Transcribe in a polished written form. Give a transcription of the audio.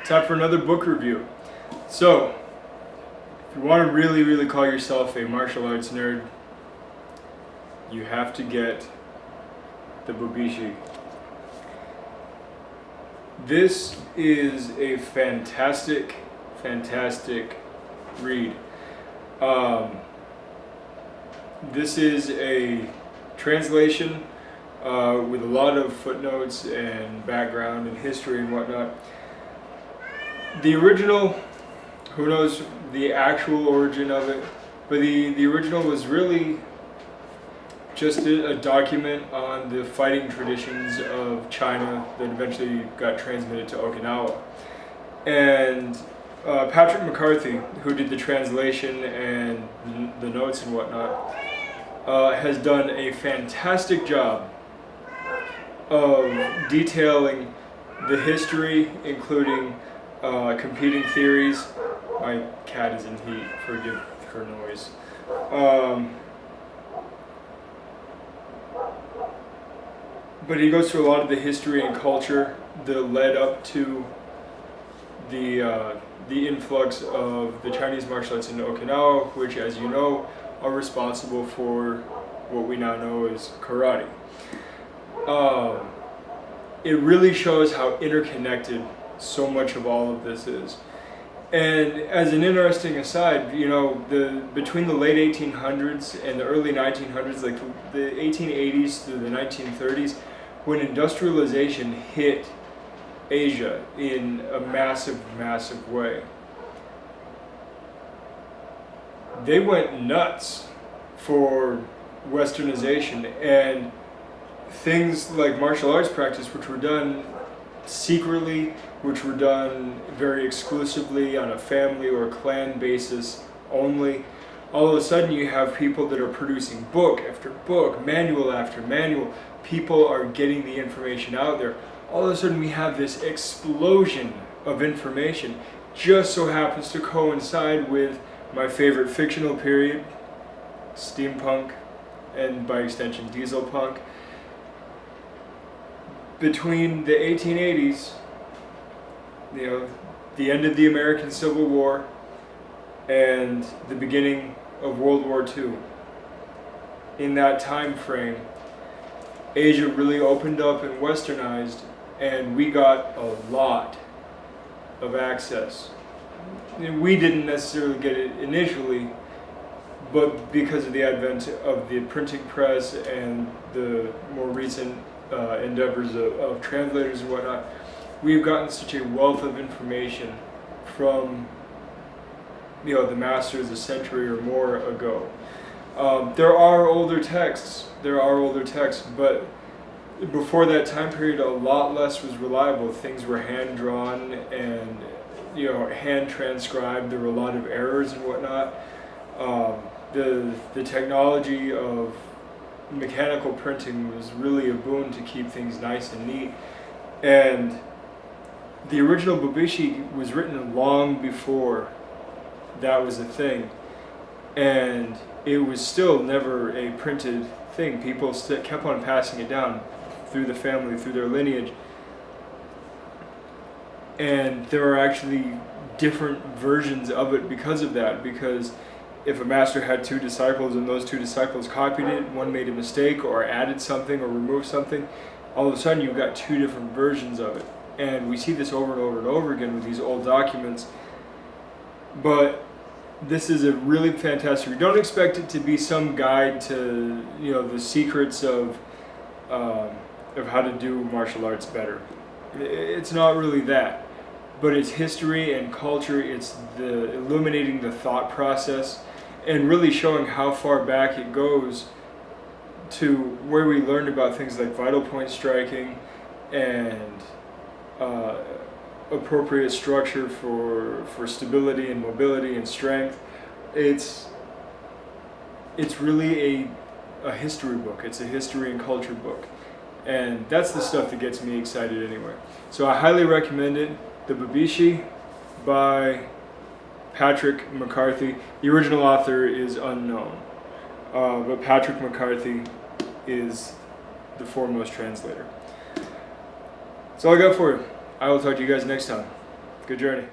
time for another book review. So, if you want to really call yourself a martial arts nerd, you have to get the Bubishi. This is a fantastic read. This is a translation with a lot of footnotes and background and history and whatnot. The original, who knows the actual origin of it, but the original was really just a document on the fighting traditions of China that eventually got transmitted to Okinawa. And Patrick McCarthy, who did the translation and the notes and whatnot, has done a fantastic job of detailing the history, including competing theories. My cat is in heat, forgive her noise. But he goes through a lot of the history and culture that led up to the influx of the Chinese martial arts in Okinawa, which, as you know, are responsible for what we now know as karate. It really shows how interconnected so much of all of this is. And as an interesting aside, you know, between the late 1800s and the early 1900s, like the 1880s through the 1930s, when industrialization hit Asia in a massive way, they went nuts for westernization, and things like martial arts practice, which were done secretly, which were done very exclusively on a family or clan basis only, all of a sudden you have people that are producing book after book, manual after manual. People are getting the information out there. All of a sudden we have this explosion of information. Just so happens to coincide with my favorite fictional period, steampunk, and by extension diesel punk. Between the 1880s, you know, the end of the American Civil War and the beginning of World War II, in that time frame, Asia really opened up and westernized, and we got a lot of access. We didn't necessarily get it initially, but because of the advent of the printing press and the more recent endeavors of translators and whatnot, we've gotten such a wealth of information from, you know, the masters a century or more ago. There are older texts, but before that time period, a lot less was reliable. Things were hand drawn and, you know, hand transcribed. There were a lot of errors and whatnot. The technology of mechanical printing was really a boon to keep things nice and neat. And the original Bubishi was written long before that was a thing. And it was still never a printed thing. People kept on passing it down through the family, through their lineage. And there are actually different versions of it because of that, because if a master had two disciples and those two disciples copied it, one made a mistake or added something or removed something, all of a sudden you've got two different versions of it. And we see this over and over and over again with these old documents. But this is a really fantastic read. Don't expect it to be some guide to, you know, the secrets of how to do martial arts better. It's not really that. But it's history and culture. It's the illuminating the thought process and really showing how far back it goes to where we learned about things like vital point striking and appropriate structure for stability and mobility and strength. It's really a history book. It's a history and culture book. And that's the stuff that gets me excited anyway. So I highly recommend it. The Bubishi by Patrick McCarthy. The original author is unknown, but Patrick McCarthy is the foremost translator. That's all I got for you. I will talk to you guys next time. Good journey.